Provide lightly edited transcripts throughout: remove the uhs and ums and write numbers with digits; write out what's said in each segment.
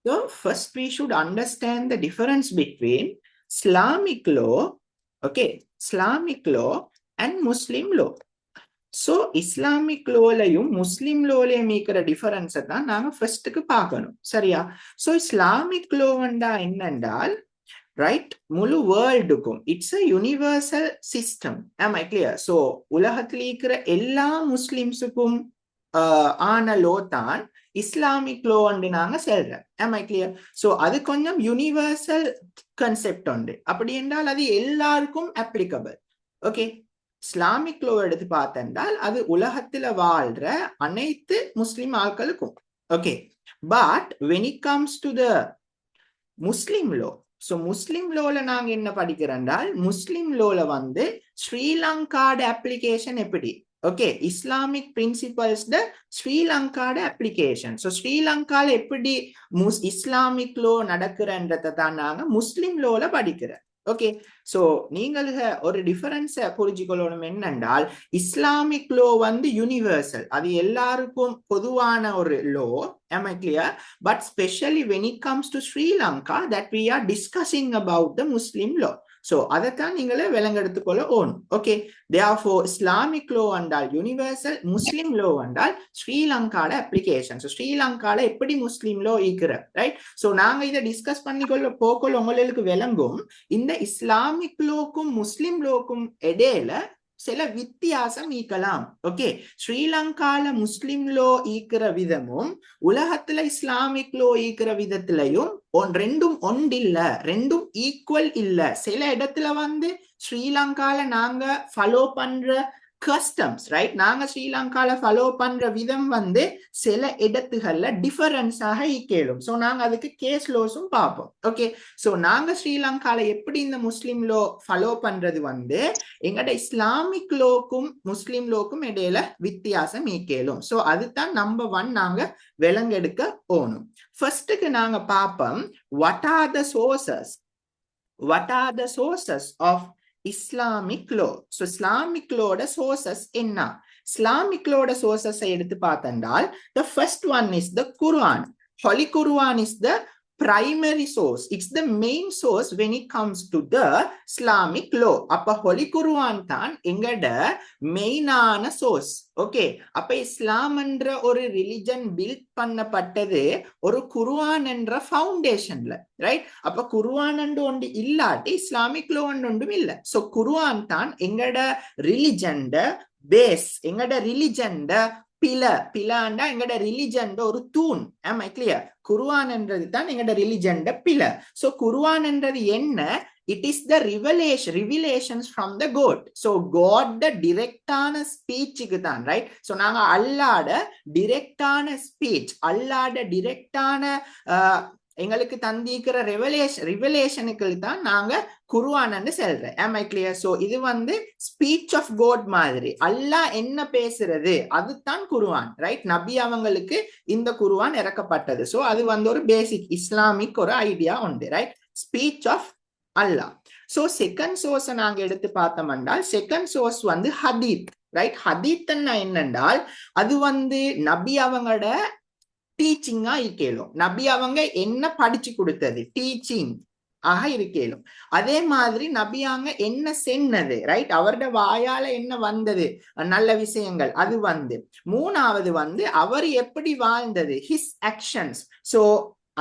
So first we should understand the difference between Islamic law, okay, Islamic law and Muslim law. So Islamic லோலையும் Muslim லோலையும் இருக்கிற டிஃபரன்ஸை தான் நாங்க ஃபர்ஸ்ட்டுக்கு பார்க்கணும், சரியா? ஸோ இஸ்லாமிக் லோவண்டா என்னென்றால், ரைட், முழு வேர்ல்டுக்கும் இட்ஸ் அ யூனிவர்சல் சிஸ்டம். ஆமா, கிளியர்? ஸோ உலகத்தில் இருக்கிற எல்லா முஸ்லிம்ஸுக்கும் ஆன லோ தான் இஸ்லாமிக் லோ வந்து நாங்க செல்றோம். ஆமா, கிளியர்? ஸோ அது கொஞ்சம் யூனிவர்சல் கன்செப்ட் உண்டு. அப்படி என்றால் அது எல்லாருக்கும் அப்ளிகபிள். ஓகே, இஸ்லாமிக் லோ எடுத்து பார்த்தென்றால் அது உலகத்துல வாழ்ற அனைத்து முஸ்லிம் ஆட்களுக்கும். Okay, but when it comes to the Muslim law, so Muslim லோல நாங்க என்ன படிக்கிறோம்னால், முஸ்லிம் லோல வந்து ஸ்ரீலங்காட அப்ளிகேஷன் எப்படி, ஓகே, இஸ்லாமிக் பிரின்சிபல்ஸ் த ஸ்ரீலங்காட அப்ளிகேஷன். ஸோ ஸ்ரீலங்கால எப்படி இஸ்லாமிக் லோ நடக்கிறன்றதை தான் நாங்க முஸ்லிம் லோல படிக்கிறோம். ஓகே, சோ நீங்கள் ஒரு டிஃபரன்ஸ் புரிஞ்சுக்கொள்ளணும். என்னென்றால் இஸ்லாமிக் லோ வந்து யூனிவர்சல், அது எல்லாருக்கும் பொதுவான ஒரு low. am I clear? But especially when it comes to Sri Lanka that we are discussing about the Muslim law. So அதைத்தான் நீங்களே விளங்கெடுத்துக்கொள்ள ஓணும். ஓகே, therefore இஸ்லாமிக் லோ என்றால் யூனிவர்சல், முஸ்லிம் லோ என்றால் ஸ்ரீலங்காட அப்ளிகேஷன். ஸோ ஸ்ரீலங்கால எப்படி முஸ்லிம் லோ இருக்கிற, ரைட்? ஸோ நாங்க இதை discuss பண்ணிக்கொள்ள போக்கொள்ள உங்களுக்கு விளங்கும் இந்த இஸ்லாமிக் லோக்கும் முஸ்லிம் லோக்கும் இடையில சில வித்தியாசம் ஈக்கலாம். ஓகே, ஸ்ரீலங்கால முஸ்லிம் லோ ஈக்கிற விதமும் உலகத்துல இஸ்லாமிக் லோ ஈக்கிற விதத்திலையும் ரெண்டும் ஒன்றில்ல, ரெண்டும் ஈக்குவல் இல்ல. சில இடத்துல வந்து ஸ்ரீலங்கால நாங்க ஃபாலோ பண்ற கஸ்டம்ஸ், ரைட், நாங்க ஸ்ரீலங்கால ஃபாலோ பண்ற விதம் வந்து சில இடத்துகள்ல டிஃபரன்ஸாக ஈக்கேலும். ஸோ நாங்க அதுக்கு கேஸ் லோஸும் பார்ப்போம். ஓகே, ஸோ நாங்க ஸ்ரீலங்கால எப்படி இந்த முஸ்லிம் லோ ஃபாலோ பண்றது வந்து எங்கட இஸ்லாமிக் லோக்கும் முஸ்லிம் லோக்கும் இடையில வித்தியாசம் ஈக்கேலும். ஸோ அதுதான் நம்பர் 1 நாங்க விளங்கெடுக்க போகணும். ஃபர்ஸ்ட்டுக்கு நாங்க பார்ப்போம், what are the sources of Islamic law. So Islamic லோட சோர்சஸ் என்ன? இஸ்லாமிக் லோட சோர்சஸ் எடுத்து பார்த்தென்றால் the first one is the Quran. Holy Quran is the primary source. It's the main source when it comes to the Islamic law. அப்ப Holy Quran தான் எங்கட மெயினான source. Okay, அப்ப இஸ்லாம் என்ற ஒரு ரிலிஜன் பில்ட் பண்ணப்பட்டது ஒரு குர்ஆன் என்ற ஃபவுண்டேஷன்ல, ரைட்? அப்ப குர்ஆன் என்று ஒன்று இல்லாட்டி இஸ்லாமிக் லோ ஒன்றும் இல்லை. ஸோ குர்ஆன் தான் எங்கட ரிலிஜன்ட பேஸ், எங்கட ரிலிஜன்ட பிலாண்டா எங்கட ரிலிஜன் ஒரு தூண். ஆமா, கிளியர்? குர்ஆன் என்றது தான் எங்கட ரிலிஜன் பில. சோ குர்ஆன் என்றது என்ன? It is the revelations from the God. So God the டிரெக்டான ஸ்பீச்சுக்கு தான், ரைட்? சோ நாங்க அல்லாட டிரெக்டான ஸ்பீச், அல்லாட டிரெக்டான எங்களுக்கு தந்திக்கிற ரிவலேஷனுக்கு தான் நாங்க குர்ஆன் செல்றோம். am I clear? சோ இது வந்து ஸ்பீச் ஆஃப் காட் மாதிரி, அல்லாஹ் என்ன பேசுறது அதுதான் குர்ஆன், ரைட்? நபி அவங்களுக்கு இந்த குர்ஆன் இறக்கப்பட்டது. சோ அது வந்து ஒரு பேசிக் இஸ்லாமிக் ஒரு ஐடியா உண்டு, right? Speech of Allah. So second source நாங்க எடுத்து பார்த்தோம்னா செகண்ட் சோர்ஸ் வந்து ஹதீத், ரைட்? ஹதீத் என்னென்றால் அது வந்து நபி அவங்களோட டீச்சிங்கா இருக்கேலும், நபி அவங்க என்ன படிச்சு கொடுத்தது டீச்சிங் ஆக இருக்கேலும். அதே மாதிரி நபியாங்க என்ன சென்னது, ரைட்? அவரோட வாயால என்ன வந்தது நல்ல விஷயங்கள் அது வந்து. மூணாவது வந்து அவர் எப்படி வாழ்ந்தது, ஹிஸ் ஆக்ஷன்ஸ். சோ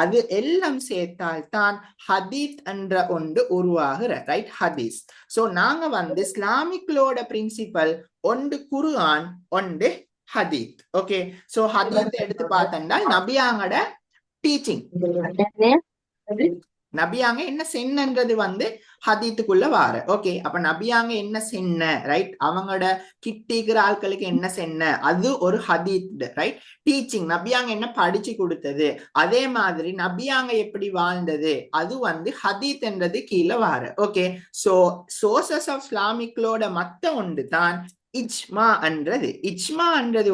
அது எல்லாம் சேர்த்தால் தான் ஹதீத் என்ற ஒன்று உருவாகிற, ரைட்? ஹதீஸ். சோ நாங்க வந்து இஸ்லாமிக் லோட பிரின்சிபல் ஒன்று குர்ஆன், ஒன்று ஹதீத். ஓகே, சோ ஹதீத் எடுத்து பார்த்தா நபியாங்கட டீச்சிங், நபியாங்க என்ன சென்னன்றது வந்து ஹதீத்துக்குள்ள வார. ஓகே, அப்ப நபியாங்க என்ன சென்ன, ரைட்? அவங்களோட கிட்டிக்கிற ஆட்களுக்கு என்ன சென்ன அது ஒரு ஹதீத், ரைட்? டீச்சிங், நபியாங்க என்ன படிச்சு கொடுத்தது, அதே மாதிரி நபியாங்க எப்படி வாழ்ந்தது அது வந்து ஹதீத் என்றது கீழே வார. Okay, so sources of Islamic லோட மத்த ஒன்று தான் இஜ்மான்றது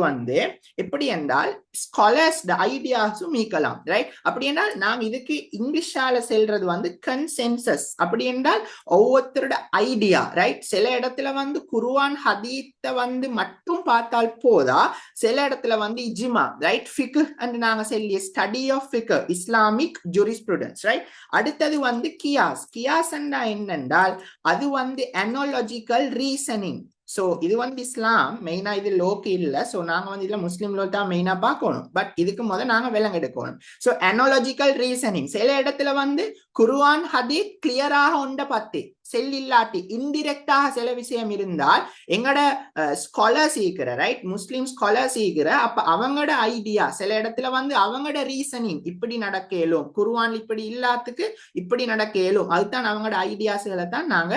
வந்து எப்படி என்றால் ஸ்காலர்ஸ் ஐடியாஸும் மீக்கலாம், ரைட்? அப்படி என்றால் நாம் இதுக்கு இங்கிலீஷால செல்றது வந்து கன்சென்சஸ். அப்படி என்றால் ஒவ்வொருத்தரோட ஐடியா, ரைட்? சில இடத்துல வந்து குர்ஆன் ஹதீத்தை வந்து மட்டும் பார்த்தால் போதா, சில இடத்துல வந்து இஜ்மா, ரைட்? ஃபிக்ஹ் என்று நாங்க சொல்லிய ஸ்டடி ஆஃப் ஃபிக்ஹ், இஸ்லாமிக் ஜூரிஸ்ப்ருடன்ஸ், ரைட்? அடுத்தது வந்து கியாஸ் என்னென்றால் அது வந்து அனாலஜிக்கல் ரீசனிங். சோ இது வந்து இஸ்லாம் மெயினா, இது லோக்கு இல்ல. சோ நாங்க வந்து இதுல முஸ்லீம் லோ தான் மெயினா பார்க்கணும். பட் இதுக்கு முதல்ல நாங்க விலங்கு எடுக்கணும். சோ அனாலஜிக்கல் ரீசனிங், சில இடத்துல வந்து குர்ஆன் ஹதீஸ் கிளியராக உண்ட பத்தி செல்லில்லாட்டி இன்டிரெக்டாக சில விஷயம் இருந்தால் எங்கட ஸ்காலர்ஸ் ஈக்கிற, ரைட்? முஸ்லீம் ஸ்காலர்ஸ் ஈக்கிற, அப்ப அவங்களோட ஐடியா சில இடத்துல வந்து அவங்களோட ரீசனிங் இப்படி நடக்க இயலும், குர்ஆன் இப்படி இல்லாததுக்கு இப்படி நடக்க இயலும், அதுதான் அவங்களோட ஐடியாஸ்களை தான் நாங்க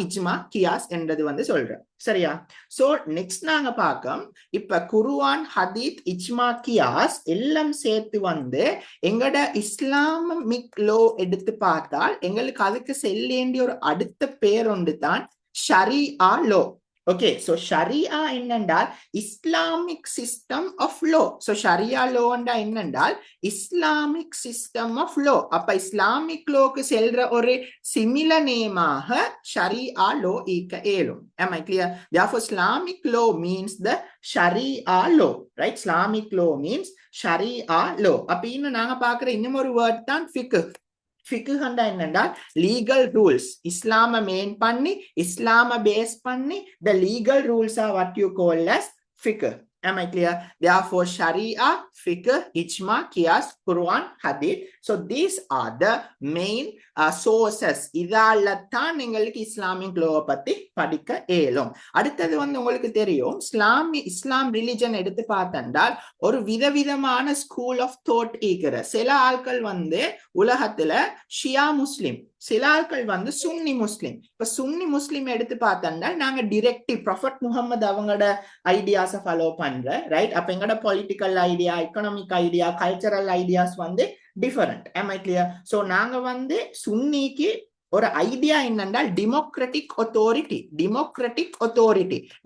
இஜ்மா கியாஸ் என்றது வந்து சொல்றோம். சரியா? சோ நெக்ஸ்ட் நாங்க பார்க்கோம், இப்ப குர்ஆன் ஹதீத் இஜ்மா கியாஸ் எல்லாம் சேர்த்து வந்து எங்கட இஸ்லாமிக் லோ எடுத்து பார்த்தால் எங்களுக்கு அதுக்கு செல்லேண்டிய ஒரு அடுத்த பேர் ஒன்று தான் Sharia law. Okay, so Sharia என்னென்றால் Islamic system of law. So Sharia law என்னென்றால் இஸ்லாமிக் சிஸ்டம் ஆஃப் லோ. அப்ப இஸ்லாமிக் லோக்கு செல்ற ஒரு சிமிலர் நேமாக ஷரியா லோ ஈக்க ஏலும். Am I clear? Therefore Islamic law means the Sharia law, right? Islamic law means Sharia law. அப்ப இன்னும் நாங்க பார்க்கிற இன்னும் ஒரு வேர்ட் தான் ஃபிக்ஹ். ஃபிக்ஹ் என்னென்றால் லீகல் ரூல்ஸ். இஸ்லாம மெயின் பண்ணி, இஸ்லாம பேஸ் பண்ணி the legal rules are what you call as fiqh. Am I clear? Therefore Sharia, fiqh, ijma, qiyas, Quran, hadith. So these are the main sources. இதால தான் எங்களுக்கு இஸ்லாமிக் லோ பத்தி படிக்க இயலும். அடுத்தது வந்து உங்களுக்கு தெரியும், இஸ்லாம் ரிலிஜன் எடுத்து பார்த்தென்றால் ஒரு விதவிதமான ஸ்கூல் ஆஃப் தாட் இருக்கிற. சில ஆட்கள் வந்து உலகத்துல ஷியா முஸ்லிம், சில ஆட்கள் வந்து சுன்னி முஸ்லிம். இப்ப சுன்னி முஸ்லிம் எடுத்து பார்த்தோம்னா நாங்க டிரெக்டிவ் ப்ராஃபட் முகமது அவங்களோட ஐடியாஸை ஃபாலோ பண்ற, ரைட்? அப்ப எங்களோட political idea, economic idea, cultural ideas வந்து different. Am I clear? So நாங்க வந்து சுன்னிக்கு ஒரு ஐடியா என்னென்றால் டெமோக்ராட்டிக் அத்தாரிட்டி.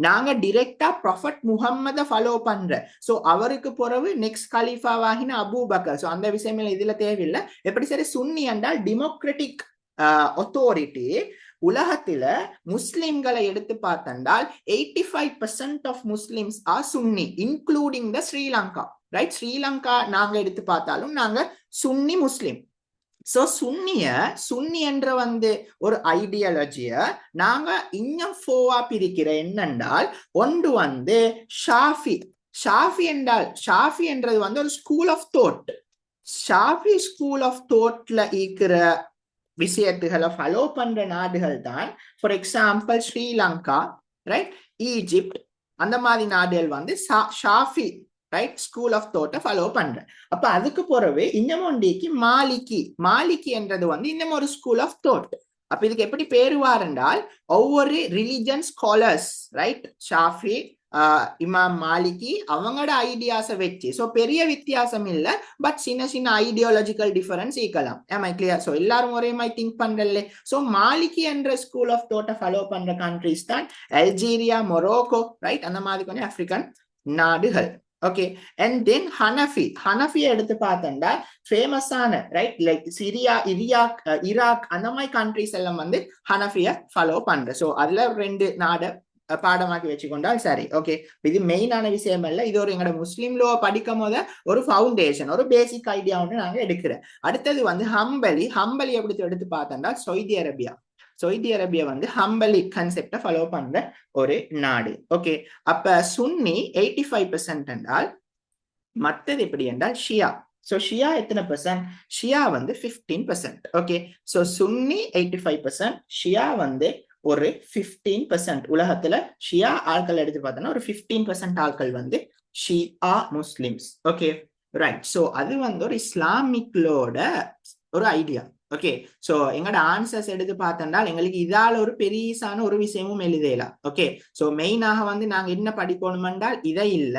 நாங்க டிரெக்டா ப்ராஃபட் முகம்மதை ஃபாலோ பண்ற. சோ அவருக்கு பிறகு நெக்ஸ்ட் கலீஃபாவாகின அபூபக்கர். சோ அந்த விஷயம் இதுல தேவையில்லை. எப்படி சரி, சுன்னி என்றால் டெமோக்ராட்டிக் அத்தாரிட்டி. உலகத்துல முஸ்லிம்களை எடுத்து பார்த்தென்றால் 85% of Muslims are Sunni, including the Sri Lanka, right? Sri Lanka நாங்க எடுத்து பார்த்தாலும் நாங்க சுன்னி முஸ்லிம். சோ சுன்னி என்ற வந்து ஒரு ஐடியாலஜிய நாங்க இன்னும் ஃபோவா பிரிக்கிற என்னென்றால், ஒன்று வந்து ஷாஃபி என்றது வந்து ஒரு school of thought. Shafi school of தாட்ல இருக்கிற விஷயத்துகளை ஃபாலோ பண்ற நாடுகள் தான் for example Sri Lanka, right? Egypt, அந்த மாதிரி நாடுகள் வந்து ஷாஃபி, ரைட், ஸ்கூல் ஆஃப் தாட்டை ஃபாலோ பண்ற. அப்ப அதுக்கு பிறகு இன்னமொண்டிக்கு மாலிகி என்றது வந்து இன்னும் ஒரு ஸ்கூல் ஆஃப் தாட். அப்ப இதுக்கு எப்படி பேருவார் என்றால் ஒவ்வொரு ரிலிஜன் ஸ்காலர்ஸ், ரைட்? ஷாஃபி, இமாம் மாலிகி அவங்களோட ஐடியாஸை வச்சு, ஸோ பெரிய வித்தியாசம் இல்லை, பட் சின்ன ஐடியாலஜிக்கல் டிஃபரன்ஸ் ஈக்கலாம். Am I clear? ஸோ எல்லாரும் ஒரே மாதிரி திங்க் பண்றல. ஸோ மாலிகி என்ற ஸ்கூல் ஆஃப் தாட்டை ஃபாலோ பண்ற கண்ட்ரிஸ் தான் அல்ஜீரியா, மொரோக்கோ, ரைட்? அந்த மாதிரி கொஞ்சம் ஆப்பிரிக்கன் நாடுகள். ஓகே, அண்ட் தென் ஹனஃபியை எடுத்து பார்த்தா ஃபேமஸான, ரைட், லைக் சிரியா, ஈராக் அந்த மாதிரி கண்ட்ரிஸ் எல்லாம் வந்து ஹனஃபியை ஃபாலோ பண்ற. ஸோ அதுல 2 நாடு பாடமாக்கி வச்சுக்கொண்டால் சரி. ஓகே, இது மெயினான விஷயம் அல்ல. இது ஒரு எங்களோட முஸ்லீம் லோ படிக்கும் போது ஒரு ஃபவுண்டேஷன், ஒரு பேசிக் ஐடியா ஒன்று நாங்க எடுக்கிறோம். அடுத்தது வந்து ஹம்பலி எப்படி எடுத்து பார்த்தோம்னா சவுதி அரேபியா வந்து ஹம்பலி கான்செப்டை ஃபாலோ பண்ற ஒரு நாடு. ஓகே, அப்ப சுன்னி 85% என்றால் மற்றது எப்படி என்றால் ஷியா. சோ ஷியா எத்தனை %? ஷியா வந்து 15%. ஓகே, சோ சுன்னி 85%, ஷியா வந்து ஒரு 15%. உலகத்துல ஷியா ஆட்கள் எடுத்து பார்த்தோம்னா ஒரு 15% ஆட்கள் வந்து ஷியா முஸ்லிம்ஸ். Okay, right. சோ அது வந்து ஒரு இஸ்லாமிக்லோட ஒரு ஐடியா. ஓகே, சோ எங்களோட ஆன்சர்ஸ் எடுத்து பார்த்தோம்னா எங்களுக்கு இதால ஒரு பெரியசான ஒரு விஷயமும் எழுதலாம். ஓகே, சோ மெயினாக வந்து நாங்க என்ன படிக்கணும் என்றால் இதை இல்ல,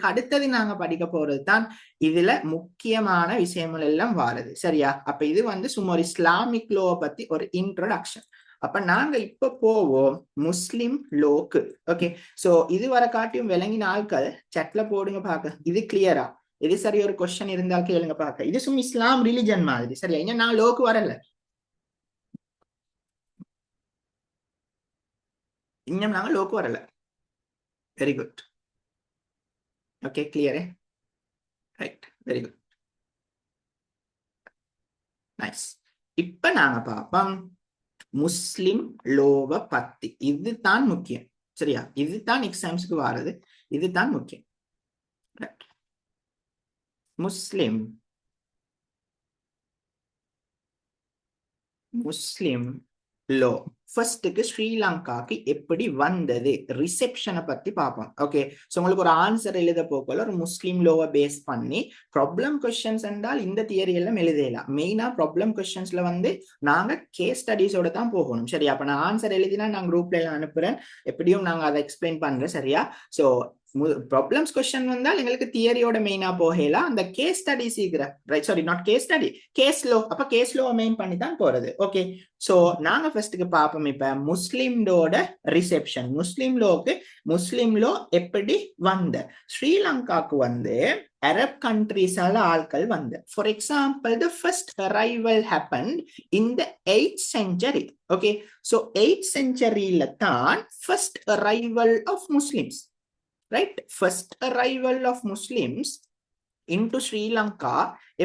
அடுத்தது நாங்க படிக்க போறது தான் இதுல முக்கியமான விஷயங்கள் எல்லாம் வாருது. சரியா? அப்ப இது வந்து சும்மா ஒரு இஸ்லாமிக் லோவை பத்தி ஒரு இன்ட்ரோடக்ஷன். அப்ப நாங்க இப்ப போவோம் முஸ்லிம் லோக்கு. ஓகே, சோ இது வர காட்டியும் விளங்கின ஆட்கள் சட்ல போடுங்க பாக்க. இது கிளியரா? இது சரி, ஒரு கொஸ்டின் இருந்தா கேளுங்க பாக்க. இது சும்மா இஸ்லாம் ரிலிஜன் மாதிரி சரியா? இங்க நான் லோக்கு வரல, இன்னும் நாங்க லோக்கு வரல. Very good. ஓகே, கிளியரே? Right, very good, nice. இப்ப நாங்க பார்ப்போம் முஸ்லிம் லோவ பத்தி. இதுதான் முக்கியம் சரியா? இதுதான் எக்ஸாம்ஸ்க்கு வாரது, இதுதான் முக்கியம். முஸ்லிம் முஸ்லிம் லோ ஃபர்ஸ்ட்டுக்கு ஸ்ரீலங்காக்கு எப்படி வந்தது, ரிசெப்ஷனை பத்தி பார்ப்போம். ஓகே, ஸோ உங்களுக்கு ஒரு ஆன்சர் எழுத போக்கல ஒரு முஸ்லீம் லோவை பேஸ் பண்ணி ப்ராப்ளம் கொஸ்டின்ஸ் என்றால் இந்த தியரி எல்லாம் எழுதலாம். மெயினா ப்ராப்ளம் கொஸ்டின்ஸ்ல வந்து நாங்க கேஸ் ஸ்டடிஸோட தான் போகணும் சரியா? அப்ப நான் ஆன்சர் எழுதினா நான் குரூப்ல எல்லாம் அனுப்புறேன், எப்படியும் நாங்க அதை எக்ஸ்பிளைன் பண்றேன் சரியா? ஸோ ப்ராப்ளம்ஸ் கொஸ்டின் வந்தால் எங்களுக்கு தியரியோட மெயினா போகலாம். அந்த கேஸ் ஸ்டடி சீக்கிரம், right? Sorry, not case study, case law. அப்ப கேஸ் லோ மெயின் பண்ணி தான் போறது. ஓகே, சோ நாங்க ஃபர்ஸ்ட்டுக்கு பார்ப்போம் இப்ப முஸ்லிம்லோட ரிசெப்ஷன். முஸ்லிம் லோக்கு முஸ்லிம் லோ எப்படி வந்த? ஸ்ரீலங்காக்கு வந்து அரப் கண்ட்ரீஸால ஆட்கள் வந்து. For example the first arrival happened in the 8th century. Okay, so 8th centuryல தான் first arrival of Muslims, right? First arrival of Muslims into Sri Lanka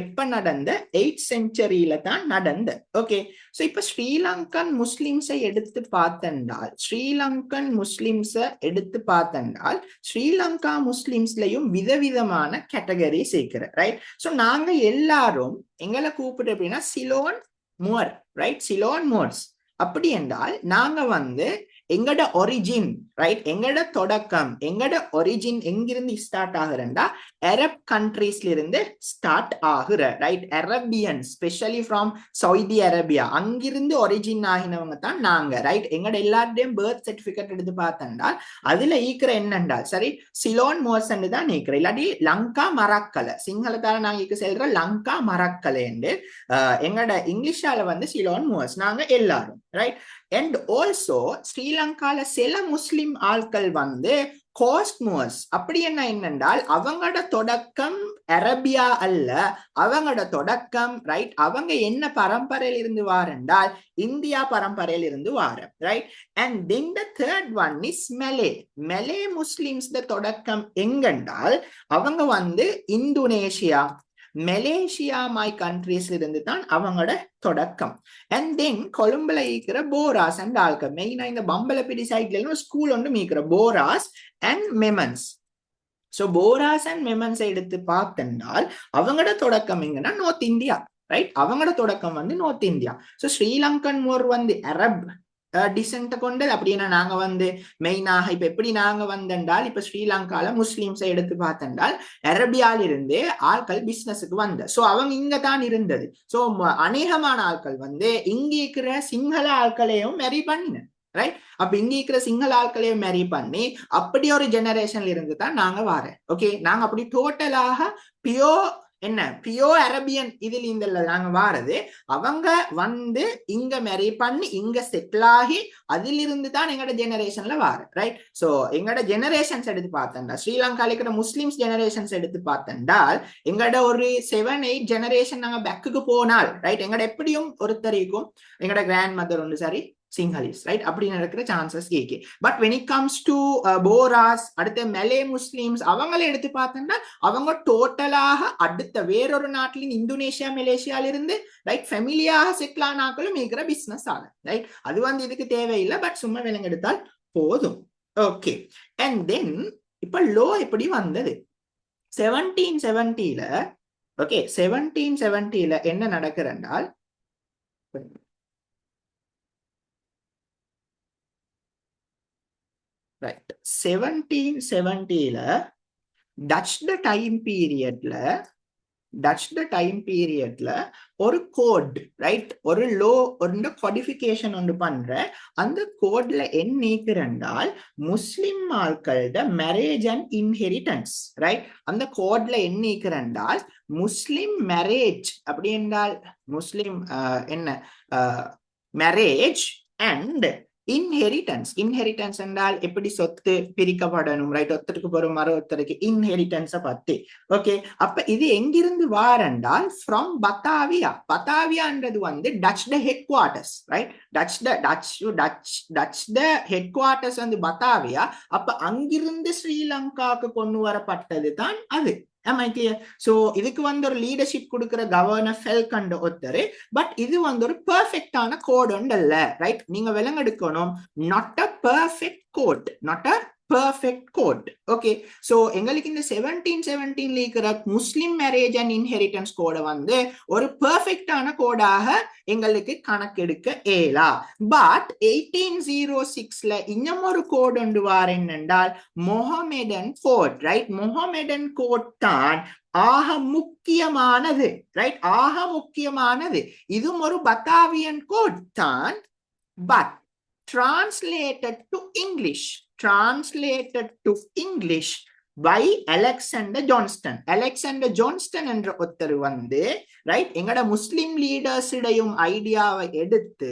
எப்ப நடந்த? 8th centuryல தான் நடந்த. ஓகே, சோ இப்ப ஸ்ரீலங்கன் முஸ்லிம்ஸை எடுத்து பார்த்தென்றால், ஸ்ரீலங்கன் முஸ்லிம்ஸை எடுத்து பார்த்தென்றால் ஸ்ரீலங்கா முஸ்லிம்ஸ்லயும் விதவிதமான கேட்டகரி சேர்க்கிற, ரைட்? சோ நாங்க எல்லாரும் எங்களை கூப்பிட்டு எப்படின்னா சிலோன் முவர், ரைட்? சிலோன் முவர்ஸ். அப்படி என்றால் நாங்க வந்து எங்கட ஒரிஜின், ரைட்? எங்கட தொடக்கம், எங்கட ஒரிஜின் எங்கிருந்து ஸ்டார்ட் ஆகுறா? அரப் கண்ட்ரீஸ்ல இருந்து ஸ்டார்ட் ஆகுற, right? Arabian specially from Saudi Arabia, அங்கிருந்து ஒரிஜின் ஆகினவங்க தான் நாங்க, ரைட்? எங்கட எல்லாருடையும் பர்த் சர்டிபிகேட் எடுத்து பார்த்தா அதுல ஈக்கிற என்னண்டால் சரி சிலோன் மோசன் தான் நீக்கிற, இல்லாட்டி லங்கா மரக்கலை. சிங்களத்தால நாங்க இக்கு செல்ற லங்கா மரக்கலை என்று, எங்கட இங்கிலீஷால வந்து சிலோன் மோஸ் நாங்க எல்லாரும், ரைட்? அண்ட் ஆல்சோ ஸ்ரீலங்கால சில முஸ்லிம் ஆட்கள் வந்து கோஸ்ட் மூவர்ஸ். அப்படி என்ன என்னென்றால் அவங்களோட தொடக்கம் அரபியா அல்ல, அவங்களோட தொடக்கம், ரைட்? அவங்க என்ன பரம்பரையில் இருந்து வாரென்றால் இந்தியா பரம்பரையில் இருந்து வார, right? And then the third one is Malay. Malay Muslims தொடக்கம் எங்கென்றால் அவங்க வந்து இந்தோனேஷியா, மலேசியா மை கண்ட்ரீஸ்ல இருந்து தான் அவங்களோட தொடக்கம். அண்ட் தென் கொழும்புல ஈக்கிற போராஸ் அண்ட் ஆல்க, மெயினா இந்த பம்பலப்பிடி சைட்ல ஸ்கூல் ஒன்று மீக்கிற Bohras and Memons. So Bohras and Memons எடுத்து பார்த்தென்றால் அவங்களோட தொடக்கம் எங்கன்னா நார்த் இந்தியா, ரைட்? அவங்களோட தொடக்கம் வந்து நார்த் இந்தியா. சோ ஸ்ரீலங்கன் மோர் வந்து அரப் டிசென்ட் கொண்டது. அப்படின்னா நாங்க வந்து மெயினாக இப்ப எப்படி நாங்க வந்தென்றால் இப்ப ஸ்ரீலங்கால முஸ்லிம்ஸை எடுத்து பார்த்தென்றால் அரபியால இருந்து ஆட்கள் பிசினஸுக்கு வந்த. சோ அவங்க இங்க தான் இருந்தது. சோ அநேகமான ஆட்கள் வந்து இங்க இருக்கிற சிங்கள ஆட்களையும் மேரி பண்ணின, ரைட்? அப்ப இங்க இருக்கிற சிங்கள ஆட்களையும் மேரி பண்ணி அப்படி ஒரு ஜெனரேஷன்ல இருந்து தான் நாங்க வாரேன். ஓகே, நாங்க அப்படி டோட்டலாக பியோ என்ன பியோ அரபியன் இதில் இந்த நாங்க வாரது. அவங்க வந்து இங்க மேரி பண்ணி இங்க செட்டில் ஆகி அதிலிருந்து தான் எங்கட ஜெனரேஷன்ல வார, ரைட்? சோ எங்கட ஜெனரேஷன்ஸ் எடுத்து பார்த்தா ஸ்ரீலங்கால இருக்கிற முஸ்லிம்ஸ் ஜெனரேஷன்ஸ் எடுத்து பார்த்தென்றால் எங்கட ஒரு 7-8 ஜெனரேஷன் நாங்க பேக்குக்கு போனால், ரைட்? எங்கட எப்படியும் ஒருத்தரைக்கும் எங்கட கிராண்ட் மதர் ஒன்று சரி சிங்களீஸ், ரைட்? அப்படி நடக்கிற சான்சஸ் கேக்கு. But when it comes to Bohras, அடுத்த மெலே முஸ்லிம்ஸ் அவங்களை எடுத்து பார்த்தோம்னா அவங்க டோட்டலாக அடுத்த வேறொரு நாட்டிலின் இந்தோனேஷியா மலேசியால இருந்து, ரைட், ஃபெமிலியாக செட்டில் ஆனாக்களும் இருக்கிற பிசினஸ் ஆக, ரைட்? அது வந்து இதுக்கு தேவையில்லை, பட் சும்மா விலங்கு எடுத்தால் போதும். ஓகே, அண்ட் தென் இப்ப லோ எப்படி வந்தது? 1770ல, ஓகே, 1770ல என்ன நடக்கிறனால், ரைட், 1770ல டச் டைம் பீரியட்ல ஒரு கோட், ரைட், ஒரு லோ, ஒரு கோடிஃபிகேஷன் ஒன்று பண்ற. அந்த கோட்ல என்ன நீக்குறண்டால் முஸ்லிம் ஆட்களோட மேரேஜ் அண்ட் இன்ஹெரிட்டன்ஸ், ரைட்? அந்த கோட்ல என்ன நீக்குறண்டால் முஸ்லிம் மேரேஜ் அப்படி என்றால் முஸ்லிம் என்ன மேரேஜ் and inheritance என்றால் எப்படி சொத்து பிரிக்கப்படணும், ரைட்? ஒருத்தருக்கு போற மரொருத்தருக்கு இன்ஹெரிட்டன்ஸ பத்தி. ஓகே, அப்ப இது எங்கிருந்து வாரென்றால் ஃப்ரம் பத்தாவியான்றது வந்து touch the head quarters, right? Touch the head quarters வந்து பத்தாவியா. அப்ப அங்கிருந்து ஸ்ரீலங்காவுக்கு கொண்டு வரப்பட்டது தான் அது. Am I clear? So இதுக்கு வந்து ஒரு லீடர்ஷிப் கொடுக்கிற கவர்னர் ஃபெல்கண்ட் ஒருத்தர். பட் இது வந்து ஒரு பெர்ஃபெக்டான கோட் இல்ல, ரைட்? நீங்க விலங்கெடுக்கணும், not a perfect code, not a perfect code. Okay, so எங்களுக்கு இந்த 1717 இருக்கிற முஸ்லிம் மேரேஜ் அண்ட் இன்ஹெரிட்டன்ஸ் கோட வந்து ஒரு பெர்ஃபெக்டான கோடாக எங்களுக்கு கணக்கெடுக்க ஏலா. பட் 1806ல இன்னும் ஒரு கோட் ஒன்று வார் என்னென்றால் மொஹமெடன் கோட், ரைட்? மொஹமெடன் கோட் தான் ஆக முக்கியமானது, ரைட்? ஆக முக்கியமானது. இதுவும் ஒரு பத்தாவியன் கோட் தான், but translated to English by Alexander Johnston. Alexander Johnston என்ற ஒருத்தர் வந்து, ரைட், எங்கட முஸ்லிம் லீடர்ஸ் இடையும் ஐடியாவை எடுத்து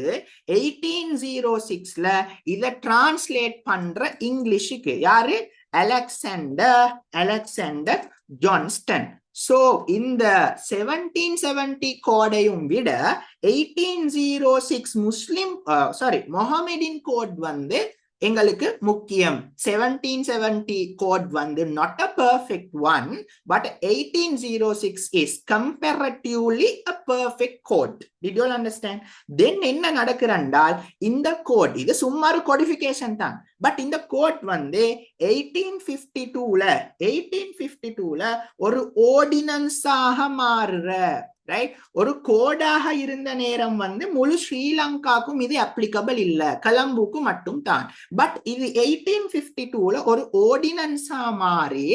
1806ல இத டிரான்ஸ்லேட் பண்ற இங்கிலீஷுக்கு யாரு? Alexander Johnston. சோ இந்த 1770 கோடையும் விட 1806 மொஹமெடின் கோட் வந்து எங்களுக்கு முக்கியம். 1770 கோட் வந்து not a perfect one, but 1806 is comparatively a perfect code. Did you all understand? Then என்ன நடக்குறண்டால் இந்த கோட் இது சும்மா ஒரு கோடிஃபிகேஷன் தான், பட் இந்த கோட் வந்து 1852ல ஒரு ஆர்டினன்ஸாக மாறுற, ரைட்? ஒரு கோடாக இருந்த நேரம் வந்து முழு ஸ்ரீலங்காக்கும் இது அப்ளிகபிள் இல்ல, கொலம்புக்கு மட்டும் தான். பட் இது 1852ல ஒரு ஆர்டினன்ஸா மாறி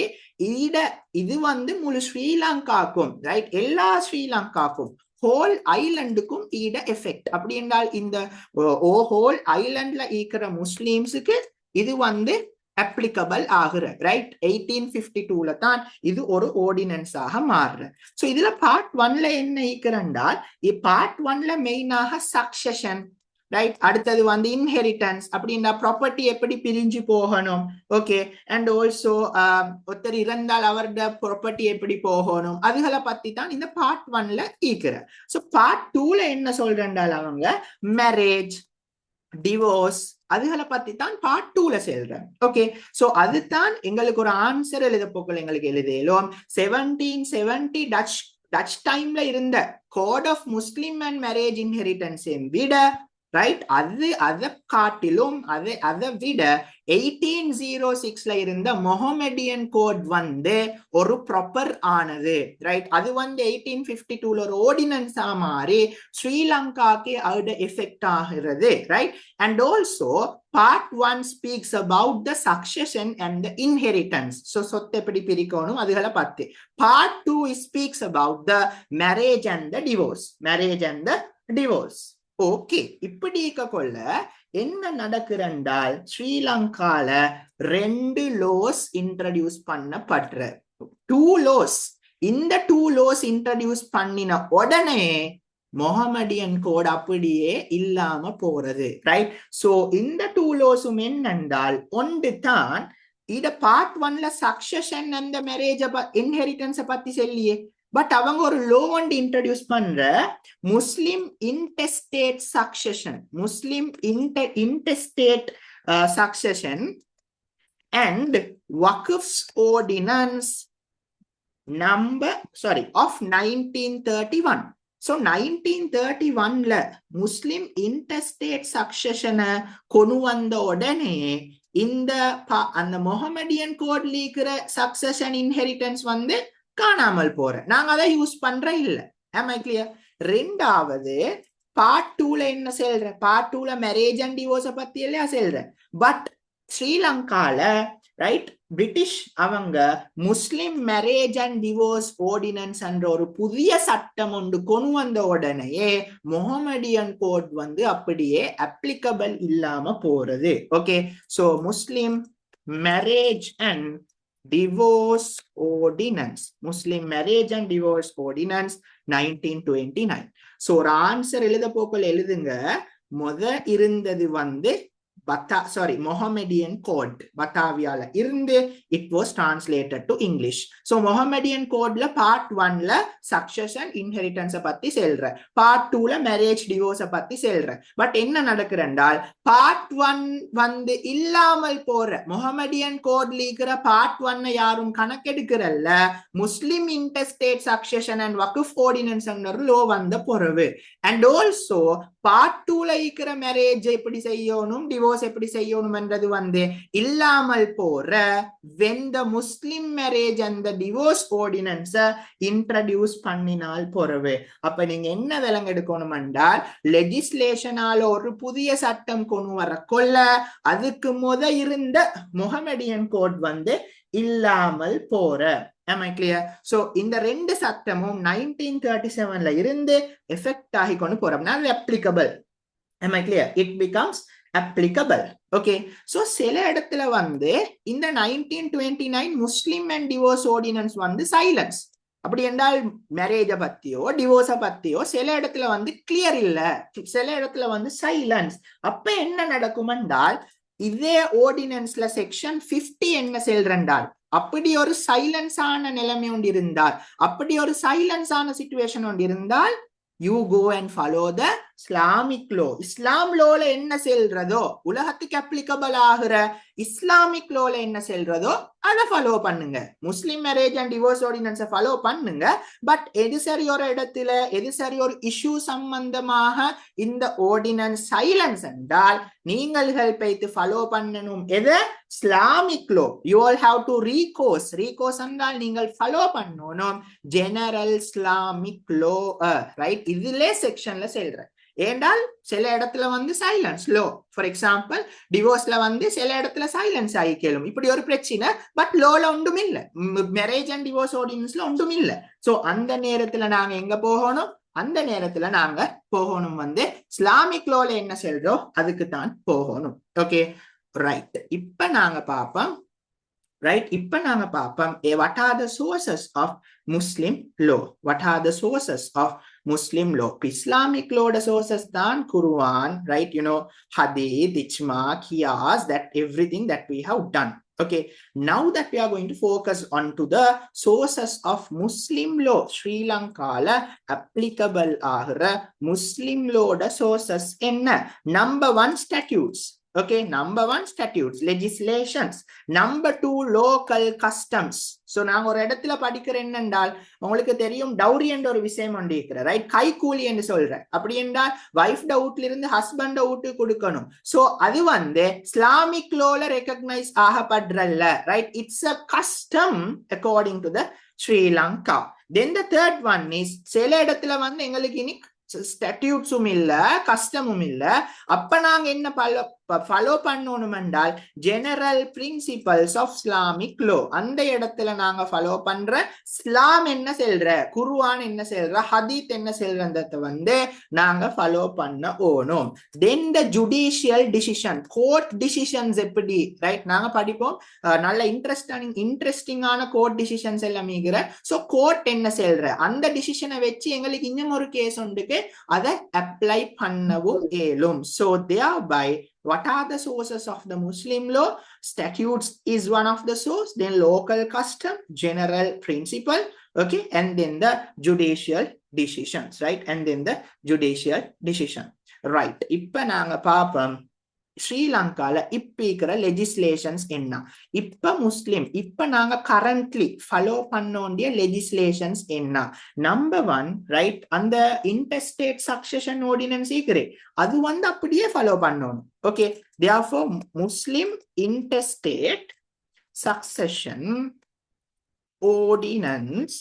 இது வந்து முழு ஸ்ரீலங்காக்கும், ரைட்? எல்லா ஸ்ரீலங்காக்கும், ஹோல் ஐலண்டுக்கும் ஈட எஃபெக்ட். அப்படி என்றால் இந்த ஹோல் ஐலண்ட்ல இருக்கிற முஸ்லிம்ஸுக்கு இது வந்து applicable ஆகுற, ரைட்? 1852ல தான் இது ஒரு ஆர்டினன்ஸாக மாறுற. சோ இதுல பார்ட் 1ல என்ன ஈக்கிறண்டால், பார்ட் 1ல மெயினாக சக்சஷன், ரைட்? அடுத்தது வந்து இன்ஹெரிட்டன்ஸ், அப்படின்னா ப்ராப்பர்ட்டி எப்படி பிரிஞ்சு போகணும், ஓகே? அண்ட் ஆல்சோ ஒருத்தர் இறந்தால் அவரோட ப்ராப்பர்ட்டி எப்படி போகணும், அதுகளை பத்தி தான் இந்த பார்ட் 1ல ஈக்கிற. சோ பார்ட் 2ல என்ன சொல்றால் அவங்க மேரேஜ், டிவோர்ஸ், அதுகளை பத்தி தான் பார்ட் 2ல சொல்றேன். ஓகே, சோ அதுதான் எங்களுக்கு ஒரு ஆன்சர் எழுத போக்கள் எங்களுக்கு எழுதலும். 1770 டச் டைம்ல இருந்த code of Muslim and marriage inheritance விட, ரைட், அதை காட்டிலும் அதை விட 1806ல இருந்த மொஹமெடியன் கோட் வந்து ஒரு ப்ராப்பர் ஆனது, ரைட்? அது வந்து 1852ல ஒரு ஆர்டினன்ஸா மாறி ஸ்ரீலங்காக்கு அதோட எஃபெக்ட் ஆகிறது, right? And also part 1 speaks about the succession and the inheritance. So சொத்து எப்படி பிரிக்கணும் அதுகளை பத்தி. Part 2 speaks about the marriage and the divorce. Okay, இப்படி கொள்ள என்ன நடக்குறண்டால் ஸ்ரீலங்கால 2 லோஸ் இன்ட்ரடியூஸ் பண்ணப்படுற, 2 லோஸ். இந்த 2 லோஸ் இன்ட்ரடியூஸ் பண்ணின உடனே மொஹமெடியன் கோட் அப்படியே இல்லாம போறது, ரைட்? சோ இந்த 2 லோஸும் என்னென்றால், ஒன்று தான் இத பார்ட் 1ல சக்சஷன் அந்த மேரேஜ் இன்ஹெரிட்டன்ஸ் பத்தி சொல்லியே, பட் அவங்க ஒரு லோ ஒன்று இன்ட்ரடியூஸ் பண்ற Muslim intestate succession and wakfs ordinance of 1931. So 1931ல முஸ்லிம் இன்டெஸ்டேட் சக்சஷனை கொண்டு வந்த உடனே இந்த அந்த மொஹமெடியன் கோட்ல இருக்கிற சக்சஷன் இன்ஹெரிட்டன்ஸ் வந்து காணாமல் போற, நாங்க அதை யூஸ் பண்ற இல்ல. Am I clear? ரெண்டாவது பார்ட் 2ல என்ன சொல்ற, பார்ட் 2ல மேரேஜ் அண்ட் டிவோர்ஸ் பத்தி எல்லாம் சொல்ற. பட் ஸ்ரீலங்கால, ரைட், பிரிட்டிஷ் அவங்க முஸ்லிம் மேரேஜ் அண்ட் டிவோர்ஸ் ஆர்டினன்ஸ் என்ற ஒரு புதிய சட்டம் ஒன்று கொண்டு வந்த உடனே மொஹமெடியன் கோட் வந்து அப்படியே அப்ளிகபிள் இல்லாம போறது. Okay, so Muslim marriage and divorce ordinance, Muslim marriage and divorce ordinance 1929. So ஒரு ஆன்சர் எழுத போக்கள் எழுதுங்க. இருந்தது Mohammedan code பத்தாவியால இருந்து it was translated to English. So Mohammedan code ல part 1 ல succession inheritance பத்தி சொல்ற, part 2 ல marriage divorce பத்தி சொல்ற. பட் என்ன நடக்குறண்டால் part 1 இல்லாமல் போற Mohammedan code இருக்கிற part 1 யாரும் கணக்கெடுக்கிறல்ல, Muslim intestate succession and waqf ordinance ஒரு law வந்த பொறவு. And also part 2 ல இருக்கிற marriage எப்படி செய்யணும், divorce எப்படி செய்யணும் என்றது இல்லாமல் போற when the Muslim marriage and the divorce ordinance introduce பண்ணினால் பொறவு. அப்ப நீங்க என்ன விளங்கெடுக்கணும் என்றால் லெஜிஸ்லேஷனால ஒரு புதிய சட்டம் கொண்டு வர கொள்ள அதுக்கு இருந்த Mohammedan code இல்லாமல் போற. Am I clear? So இந்த ரெண்டு சட்டமும் 1937 ல இருந்து எஃபெக்ட் ஆகி கொண்டு போறோம்னா applicable. Am I clear? It becomes applicable. Okay. So சில இடத்துல இந்த 1929 Muslim and divorce ordinance silence. அப்படி என்றால் மேரேஜ பத்தியோ டிவோர்ஸ பத்தியோ சில இடத்துல கிளியர் இல்ல, சில இடத்துல சைலன்ஸ். அப்ப என்ன நடக்கும் என்றால் இதே ஆர்டினன்ஸ்ல செக்ஷன் 50 என்ன சொல்றண்டால் அப்படி ஒரு சைலன்ஸ் ஆன நிலைமை ஒன்று இருந்தால், அப்படி ஒரு சைலன்ஸ் ஆன சிச்சுவேஷன் ஒன்று இருந்தால் you go and follow the Islamic law. இஸ்லாம் லோல என்ன செல்றதோ, உலகத்துக்கு applicable ஆகிற இஸ்லாமிக் லோல என்ன செல்றதோ அதை ஃபாலோ பண்ணுங்க. முஸ்லிம் மேரேஜ் அண்ட் டிவோர்ஸ் ஆர்டினன்ஸை ஃபாலோ பண்ணுங்க. பட் எது சரி ஒரு இடத்துல எது சரி ஒரு இஷ்யூ சம்பந்தமாக இந்த ஆர்டினன்ஸ் சைலன்ஸ் என்றால் நீங்கள் வைத்து ஃபாலோ பண்ணணும் எது, Islamic low. You all have to recourse என்றால் நீங்கள் ஃபாலோ பண்ணணும் ஜெனரல் இஸ்லாமிக் லோ, ரைட்? இதுல செக்ஷன்ல செல்ற ஏண்டால் சில இடத்துல சைலன்ஸ் லோ. ஃபார் எக்ஸாம்பிள் டிவோர்ஸ்ல சில இடத்துல சைலன்ஸ் ஆகி கேளும், இப்படி ஒரு பிரச்சனை. பட் லோல ஒன்றும் இல்ல, மேரேஜ் அண்ட் டிவோர்ஸ் ஆர்டினன்ஸ்ல ஒன்றும் இல்ல. சோ அந்த நேரத்துல நாங்க எங்க போகணும், அந்த நேரத்துல நாங்க போகணும் இஸ்லாமிக் லோல என்ன சொல்றோம் அதுக்கு தான் போகணும். Okay, right. இப்ப நாங்க பாப்போம் what are the sources of Muslim law? What are the sources of Muslim law? Islamic law the sources than Quran, right? You know, Hadith, Ijma, Qiyas, that everything that we have done. Okay, now that we are going to focus on to the sources of Muslim law, Sri Lanka la applicable ஆகிற Muslim law the sources என்ன? Number 1 statutes. Okay, number 1 statutes, legislations. Number 2 local customs. So நாங்க ஒரு இடத்துல படிக்கிறேன் என்னென்றால் உங்களுக்கு தெரியும் dowry என்ற ஒரு விஷயம் ஒன்று இருக்கிற, ரைட்? கைக்கூலி என்று சொல்ற. அப்படி என்றால் வைஃப் டவுட்ல இருந்து ஹஸ்பண்ட் டவுட்டு கொடுக்கணும். சோ அது இஸ்லாமிக் லோல ரெகக்னைஸ் ஆகப்படுறல்ல, right? It's a custom according to the Sri Lanka. Then the third one is சில இடத்துல எங்களுக்கு இனி ஸ்டாட்யூட்ஸும் இல்ல கஸ்டமும் இல்ல. அப்ப நாங்க என்ன ஃபாலோ பண்ணணும் என்றால் general principles of Islamic law. அந்த இடத்துல நாங்க ஃபாலோ பண்ற இஸ்லாம் என்ன சொல்ற, குர்ஆன் என்ன சொல்ற, ஹதீத் என்ன சொல்றத நாங்க ஃபாலோ பண்ண ஓணும். Then the judicial decision, court decisions எப்படி, ரைட்? நாங்க படிப்போம் நல்ல இன்ட்ரெஸ்டிங்கான கோர்ட் டிசிஷன்ஸ் எல்லாம் மீகிற. சோ கோர்ட் என்ன சொல்ற அந்த டிசிஷனை வச்சு எங்களுக்கு இன்னும் ஒரு கேஸ் உண்டுக்கு அதை அப்ளை பண்ணவும் ஏலும். So thereby what are the sources of the Muslim law? Statutes is one of the source, then local custom, general principle, okay, and then the judicial decisions, right? And then the judicial decision, right? இப்ப நாங்க பாப்போம் ஸ்ரீலங்கால இப்ப இருக்கிற legislations என்ன. இப்ப முஸ்லிம் இப்ப நாங்க கரண்ட்லி ஃபாலோ பண்ண வேண்டிய லெஜிஸ்லேஷன்ஸ் என்ன. Number 1, right? அந்த இன்டர்ஸ்டேட் சக்சஷன் ஆர்டினன்ஸ் இருக்கிறே அது அப்படியே ஃபாலோ பண்ணணும். Okay, therefore Muslim interstate succession ordinance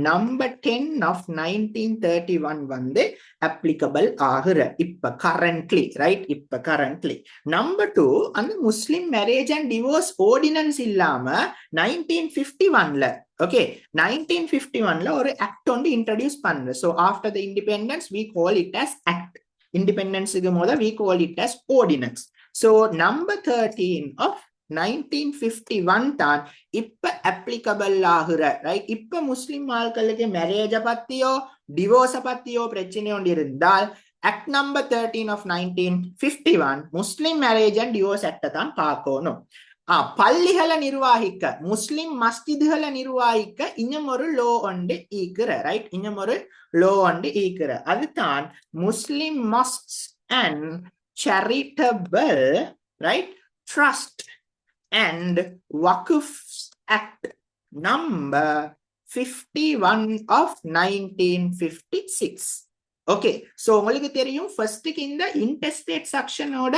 number 10 of 1931 applicable ஆகுற இப்ப currently, right? இப்ப currently. Number 2, அந்த முஸ்லிம் மேரேஜ் அண்ட் டிவோர்ஸ் ஆர்டினன்ஸ் இல்லாம 1951ல, ஓகே, 1951ல ஒரு ஆக்ட் ஒன்று இன்ட்ரோடியூஸ் பண்ற. So after the independence we call it as act. இண்டிபெண்டன்ஸுக்கு we call it as ordinance. So number 13 of 1951 தான் இப்ப applicable ஆகுற, ரைட்? இப்ப முஸ்லிம் ஆட்களுக்கு மேரேஜ பத்தியோ டிவோர்ஸ பத்தியோ பிரச்சனை ஒன்று இருந்தால் Act number 13 of 1951 Muslim marriage and divorce act தான் பார்க்கணும். பள்ளிகளை நிர்வாகிக்க, முஸ்லிம் மஸ்ஜிதுகளை நிர்வாகிக்க இன்னும் ஒரு லோ ஒன்று ஈக்குற, ரைட்? இன்னும் ஒரு லோ ஒன்று ஈக்குற, அதுதான் முஸ்லிம் மஸ்க்ஸ் and charitable, right, trust and waqf act number 51 of 1956. Okay, so உங்களுக்கு தெரியும் ஃபர்ஸ்ட்க்கு இந்த இன்டெஸ்டேட் சக்சனோட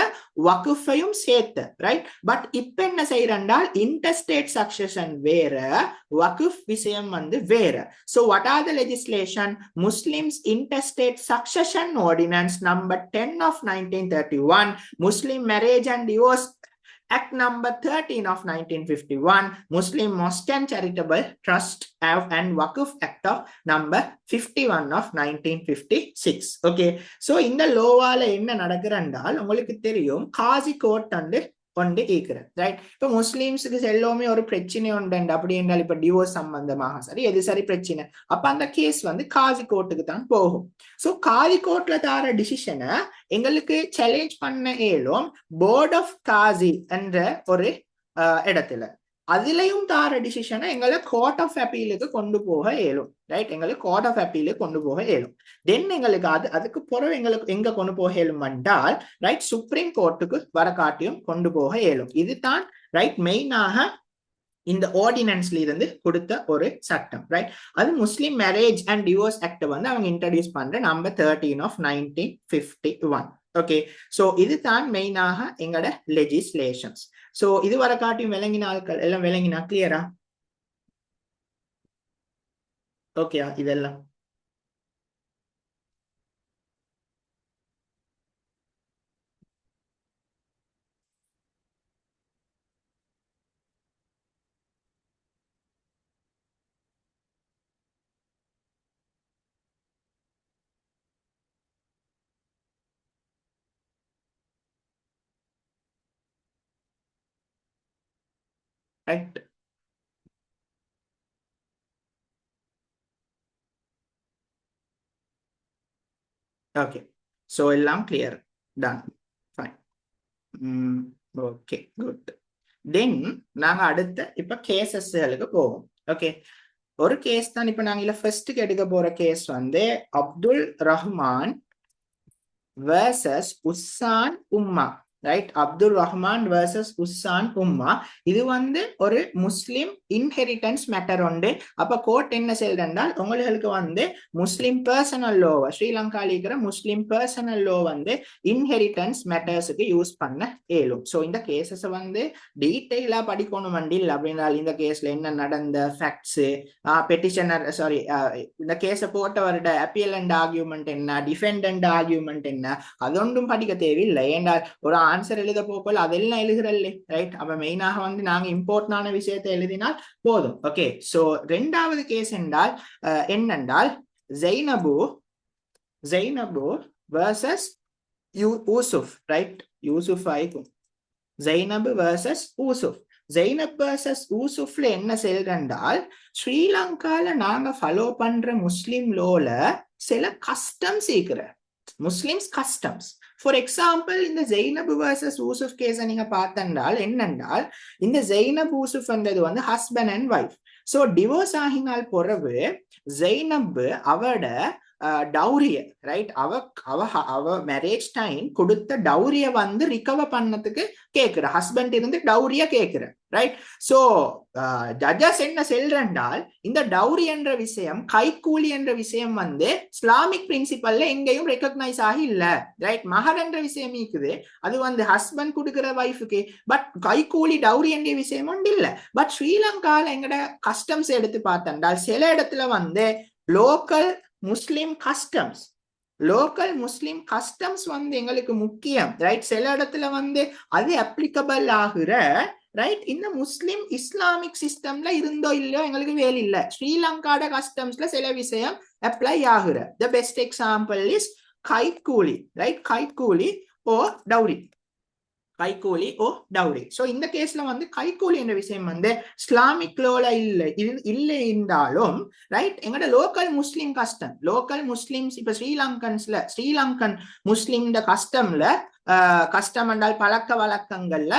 வக்ஃபையும் சேர்த்து, ரைட்? பட் இப்ப என்ன செய்யறேன்டால் இன்டெஸ்டேட் சக்சஷன் வேற, வக்ஃப் விஷயம் வந்து வேற. So what are the legislation? Muslims intestate succession ordinance number 10 of 1931, Muslim marriage and divorce Act number 13 of 1951, Muslim Mosque and Charitable Trust and Waqf Act of number 51 of 1956. Okay, so இந்த லோவால என்ன நடக்குறண்டால் உங்களுக்கு தெரியும் Kashi court and கொண்டு கேட்கிற, right? இப்ப முஸ்லிம்ஸுக்கு எல்லாமே ஒரு பிரச்சனை உண்டு அப்படி என்றால் இப்ப டிவோர்ஸ் சம்பந்தமாக சரி எது சரி பிரச்சனை, அப்ப அந்த கேஸ் வந்து காசி கோர்ட்டுக்கு தான் போகும். சோ காசி கோர்ட்ல தார டிசிஷனை எங்களுக்கு சேலஞ்ச் பண்ண இயலும் போர்ட் ஆஃப் காசி என்ற ஒரு இடத்துல. அதுலயும் தார டிசிஷனை எங்களை கோர்ட் ஆஃப் அப்பீலுக்கு கொண்டு போக இயலும், ரைட்? எங்களுக்கு கோர்ட் ஆஃப் அப்பீலுக்கு கொண்டு போக இயலும். தென் எங்களுக்கு அதுக்கு பிறகு எங்களுக்கு எங்க கொண்டு போக இயலும் என்றால், ரைட், சுப்ரீம் கோர்ட்டுக்கு வர காட்டியும் கொண்டு போக இயலும். இதுதான் ரைட் மெயினாக இந்த ஆர்டினன்ஸ்ல இருந்து கொடுத்த ஒரு சட்டம், ரைட்? அது முஸ்லிம் மேரேஜ் அண்ட் டிவோர்ஸ் ஆக்ட் வந்து அவங்க இன்ட்ரடியூஸ் பண்ற நம்பர் 13 of 1951. ஓகே, சோ இதுதான் மெயினாக எங்களோட லெஜிஸ்லேஷன்ஸ். சோ இது வர காட்டியும் விளங்கின ஆட்கள் எல்லாம் விளங்கினா கிளியரா? ஓகே, இதெல்லாம் ரைட். ஓகே, சோ எல்லாம் clear, done, fine. Okay, good. Then நாங்க அடுத்த இப்ப கேசஸ்களுக்கு போவோம். ஓகே, ஒரு கேஸ் தான் இப்ப நாங்க ஃபர்ஸ்ட்க்கு எடுக்க போற கேஸ் வந்து அப்துல் ரஹ்மான் வர்சஸ் உஸ்ஸான் உம்மா, ரைட்? அப்துல் ரஹ்மான் வர்சஸ் உஸ்ஸான் உம்மா. இது வந்து ஒரு முஸ்லிம் இன்ஹெரிட்டன்ஸ் மேட்டர் உண்டு. அப்ப கோர்ட் என்ன செய்யறதால் உங்களுக்கு வந்து முஸ்லிம் பர்சனல் லோ, ஸ்ரீலங்கால இருக்கிற முஸ்லிம் பர்சனல் லோ வந்து இன்ஹெரிட்டன்ஸ் மேட்டர்ஸுக்கு யூஸ் பண்ண இயலும். சோ இந்த கேசஸ் வந்து டீட்டெயிலா படிக்கணும் வண்டில் அப்படின்னால் இந்த கேஸ்ல என்ன நடந்த ஃபேக்ட்ஸ், பெட்டிஷனர் சாரி இந்த கேஸை போட்டவரோட அப்பீல் அண்ட் ஆர்கியூமெண்ட் என்ன, டிஃபெண்டன்ட் ஆர்கியூமெண்ட் என்ன, அதொன்றும் படிக்க தேவையில்லை. ஏன்னா ஒரு ஆன்சர் எழுத போக்கோல் அதெல்லாம் எழுதுறல்ல, ரைட்? அப்ப மெயினாக வந்து நாங்க இம்பார்ட்டன்டான விஷயத்தை எழுதினால் போதும். ஓகே, சோ ரெண்டாவது கேஸ் என்றால் என்னென்றால் ஜைனபு வர்சஸ் யூசுப், ரைட்? யூசுப் ஆயிக்கும் ஜைனபு வர்சஸ் யூசுப். ஜைனப் வர்சஸ் யூசுப்ல என்ன செய்யறதால் ஸ்ரீலங்கால நாங்க ஃபாலோ பண்ற முஸ்லிம் லோல சில கஸ்டம்ஸ் இருக்கிற முஸ்லிம்ஸ் கஸ்டம்ஸ். ஃபார் எக்ஸாம்பிள் இந்த ஜெய்னப் வர்சஸ் யூசுப் கேஸை நீங்க பார்த்தென்றால் என்னென்றால் இந்த ஜெய்னப் யூசுப் என்றது வந்து husband and wife. So divorce ஆகினால் பிறகு ஜெய்னப் அவட டவுரிய, ரைட், அவ மேரேஜ் டைம் கொடுத்த டவுரிய வந்து ரிகவர் பண்ணதுக்கு கேக்குற, ஹஸ்பண்ட் இருந்து டவுரிய கேக்குற, ரைட்? சோ ஜட்ஜஸ் என்ன செல்றால் இந்த டவுரி என்ற விஷயம், கைக்கூலி என்ற விஷயம் வந்து இஸ்லாமிக் பிரின்சிபல்ல எங்கேயும் ரெகக்னைஸ் ஆகி இல்ல, ரைட்? மஹர் என்ற விஷயம் இருக்குது, அது வந்து ஹஸ்பண்ட் கொடுக்கிற வைஃபுக்கு. பட் கைக்கூலி டவுரி என்ற விஷயம் ஒன்று இல்ல. பட் ஸ்ரீலங்கால எங்கட கஸ்டம்ஸ் எடுத்து பார்த்தா சில இடத்துல வந்து லோக்கல் முஸ்லிம் கஸ்டம்ஸ் வந்து எங்களுக்கு முக்கியம், ரைட்? சில இடத்துல வந்து அது அப்ளிகபிள் ஆகுற, ரைட்? இந்த முஸ்லிம் இஸ்லாமிக் சிஸ்டம்ல இருந்தோ இல்லையோ எங்களுக்கு வேலை இல்லை. ஸ்ரீலங்காட கஸ்டம்ஸ்ல சில விஷயம் அப்ளை ஆகுற. த பெஸ்ட் எக்ஸாம்பிள் இஸ் கைக்கூலி, ரைட்? கைக்கூலி ஓ டவுரி. கைகூலி ஓ டவுரி. ஸோ இந்த கேஸ்ல வந்து கைகூலி என்ற விஷயம் வந்து இஸ்லாமிக் லோல இல்லை இருந்தாலும் ரைட் எங்கட லோக்கல் முஸ்லிம் கஸ்டம், லோக்கல் முஸ்லிம்ஸ் இப்ப ஸ்ரீலங்கன் முஸ்லிம் கஸ்டம்ல கஸ்டம் என்றால் பழக்க வழக்கங்கள்ல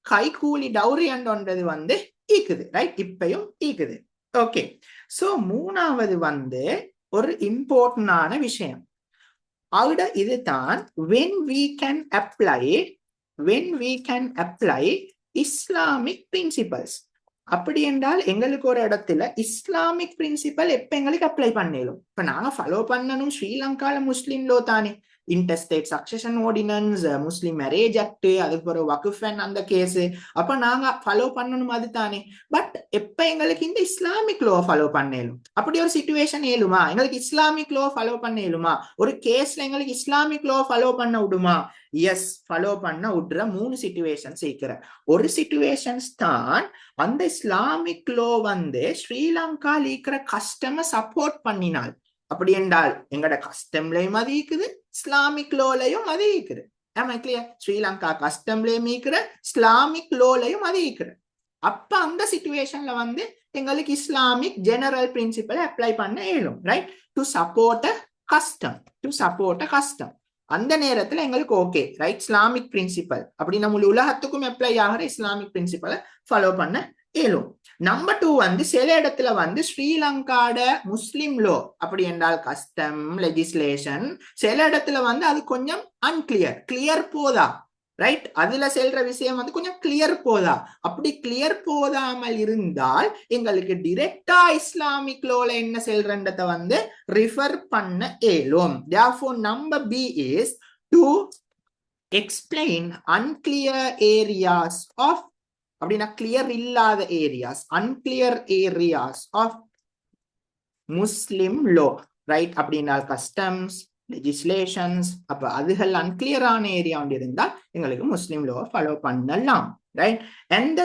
கைகூலி டவுரி என்றது வந்து ஈக்குது, ரைட், இப்பயும் ஈக்குது. ஓகே, சோ மூணாவது வந்து ஒரு இம்பார்ட்டன்டான விஷயம் அவுட இதுதான் when we can apply Islamic principles. அப்படி என்றால் எங்களுக்கு ஒரு இடத்துல இஸ்லாமிக் பிரின்சிபல் எப்ப எங்களுக்கு அப்ளை பண்ணிடும். இப்ப நாங்க ஃபாலோ பண்ணணும் ஸ்ரீலங்கால முஸ்லீம் லோ தானே, இன்டர்ஸ்டேட் சக்சஷன் ஆர்டினன்ஸ், முஸ்லிம் மேரேஜ் ஆக்ட், அதுக்கு ஒரு வகுஃபன் அந்த கேஸ், அப்ப நாங்க ஃபாலோ பண்ணணும் அது தானே. பட் எப்ப எங்களுக்கு இந்த இஸ்லாமிக் லோ ஃபாலோ பண்ணலும், அப்படி ஒரு சிச்சுவேஷன் ஏழுமா எங்களுக்கு இஸ்லாமிக் லோ ஃபாலோ பண்ண ஏழுமா, ஒரு கேஸ்ல எங்களுக்கு இஸ்லாமிக் லோ ஃபாலோ பண்ண விடுமா? எஸ், ஃபாலோ பண்ண விடுற 3 சிச்சுவேஷன்ஸ் இருக்கிற. ஒரு சிச்சுவேஷன்ஸ் தான் அந்த இஸ்லாமிக் லோ வந்து ஸ்ரீலங்கால இருக்கிற கஸ்டம சப்போர்ட் பண்ணினால், அப்படி என்றால் எங்கட கஸ்டம்லயும் அது இருக்குது, இஸ்லாமிக் லோலையும் அது இருக்குது. ஆமா கிளியர், ஸ்ரீலங்கா கஸ்டம்லயும் இருக்கிற இஸ்லாமிக் லோலையும் அது இருக்குது. அப்ப அந்த சிச்சுவேஷன்ல வந்து எங்களுக்கு இஸ்லாமிக் ஜெனரல் பிரின்சிபல் அப்ளை பண்ண இயலும், right, to support a custom. அந்த நேரத்துல எங்களுக்கு ஓகே, ரைட், இஸ்லாமிக் பிரின்சிபல் அப்படி நம்ம உலகத்துக்கும் அப்ளை ஆகிற இஸ்லாமிக் பிரின்சிபலை ஃபாலோ பண்ண இயலும். நம்பர் 2 வந்து சில இடத்துல வந்து ஸ்ரீலங்காட முஸ்லிம் லோ அப்படி என்றால் கஸ்டம் லெஜிஸ்லேஷன் சில இடத்துல வந்து அது கொஞ்சம் கிளியர் போதா, ரைட், அதுல செல்ற விஷயம் வந்து கொஞ்சம் கிளியர் போதா. அப்படி கிளியர் போதாமல் இருந்தால் எங்களுக்கு டிரெக்டா இஸ்லாமிக் லோல என்ன செல்றன்றத வந்து ரிஃபர் பண்ண இயலும். therefore number B is to explain unclear areas of, அப்படின்னா கிளியர் இல்லாத areas, unclear areas of Muslim law, right, அப்படின்னா கஸ்டம்ஸ் லெஜிஸ்லேஷன்ஸ், அப்ப அதுகள் அன்கிளியரான ஏரியா ஒன்று இருந்தால் எங்களுக்கு முஸ்லிம் லோ ஃபாலோ பண்ணலாம், ரைட். அண்ட்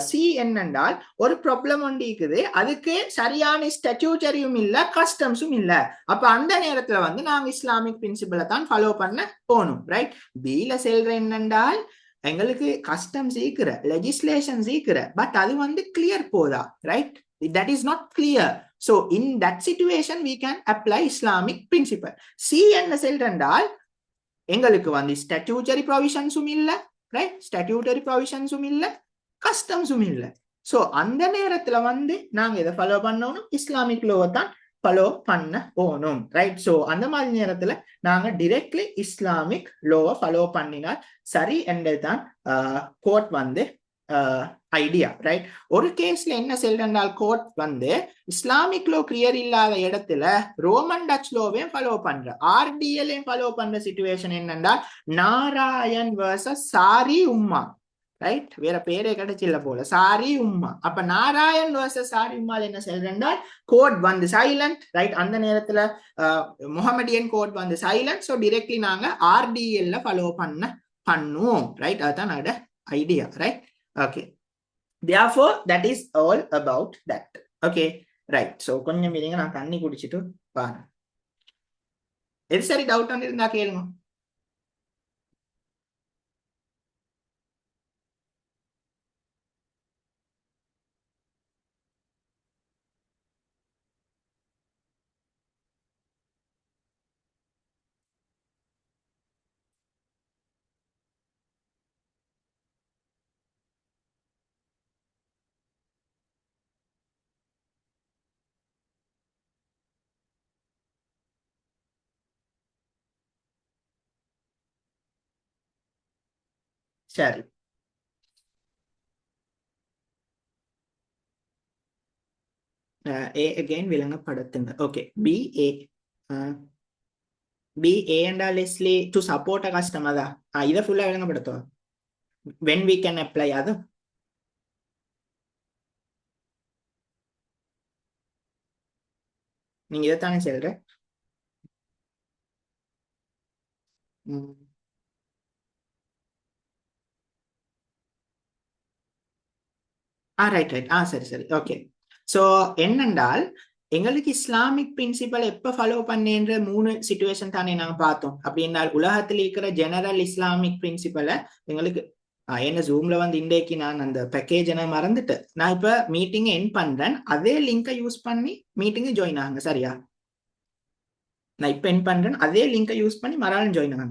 சி என்னென்றால் ஒரு ப்ராப்ளம் ஒன்று இருக்குது, அதுக்கு சரியான ஸ்டாட்யூட்டரியும் இல்ல கஸ்டம்ஸும் இல்ல. அப்ப அந்த நேரத்துல வந்து நாங்க இஸ்லாமிக் பிரின்சிபலை தான் ஃபாலோ பண்ண போகணும், ரைட். பில செல்ற என்னென்றால் எங்களுக்கு கஸ்டம் சீக்கிர லெஜிஸ்லேஷன் சீக்கிர, பட் அது வந்து கிளியர் போதா, right, that is not clear. So in that situation we can apply Islamic principle. C என்ன செல்றென்றால் எங்களுக்கு வந்து statutory provisions-உம் இல்ல, ரைட், statutory provisions-உம் இல்ல கஸ்டம்ஸும் இல்ல. சோ அந்த நேரத்துல வந்து நாங்க இதை ஃபாலோ பண்ணணும், இஸ்லாமிக் லோவை தான் ஃபாலோ பண்ண போகணும், ரைட். சோ அந்த மாதிரி நேரத்துல நாங்க டிரெக்ட்லி இஸ்லாமிக் லோவை ஃபாலோ பண்ணினால் சரி என்றதுதான் கோர்ட் வந்து ஐடியா, ரைட். ஒரு கேஸ்ல என்ன செல்றால் கோர்ட் வந்து இஸ்லாமிக் லோ கிளியர் இல்லாத இடத்துல ரோமன் டச் லோவையும் ஃபாலோ பண்ற, ஆர்டிஎல்லையும் ஃபாலோ பண்ற சிச்சுவேஷன் என்னன்னா நாராயண் வர்சஸ் சாரி உம்மா, ரைட், வேற பேரே கிடைச்சில்ல போல, சாரி உம்மா. அப்ப நாராயண் வர்சஸ் சாரி உம்மால என்ன செல்றால் கோர்ட் வந்து சைலண்ட், ரைட். அந்த நேரத்துல முகமடியன் கோர்ட் வந்து சைலண்ட். ஸோ டிரெக்ட்லி நாங்க ஆர்டிஎல்ல ஃபாலோ பண்ணுவோம், ரைட். அதுதான் என்னோட idea, right. Okay, therefore that is all about that. Okay, right. So கொஞ்சம் இருங்க, நான் தண்ணி குடிச்சிட்டு பாருங்க. எது சரி டவுட் வந்து இருந்தா கேளுங்க. சரி, A again விளங்கப்படுத்துங்க. Okay, BA BA என்றால் Leslie to support a customer தான். இதை ஃபுல்லா விளங்கப்படுத்துவோம். when we can apply அது நீங்க இதைத்தானே சொல்ற. ரைட் ரைட், சரி சரி, ஓகே. ஸோ என்னென்றால் எங்களுக்கு இஸ்லாமிக் பிரின்சிபல் எப்ப ஃபாலோ பண்ணேன்ற 3 சிச்சுவேஷன் தானே நாங்க பார்த்தோம். அப்படின்னா உலகத்தில் இருக்கிற ஜெனரல் இஸ்லாமிக் பிரின்சிபலை எங்களுக்கு என்ன ஜூம்ல வந்து இன்றைக்கு நான் அந்த பேக்கேஜ் என மறந்துட்டேன். நான் இப்ப மீட்டிங் என் பண்றேன், அதே லிங்கை யூஸ் பண்ணி மீட்டிங் ஜாயின் ஆகுங்க. சரியா? நான் இப்ப என் பண்றேன், அதே லிங்கை யூஸ் பண்ணி மறாலும் ஜாயின் ஆகுங்க.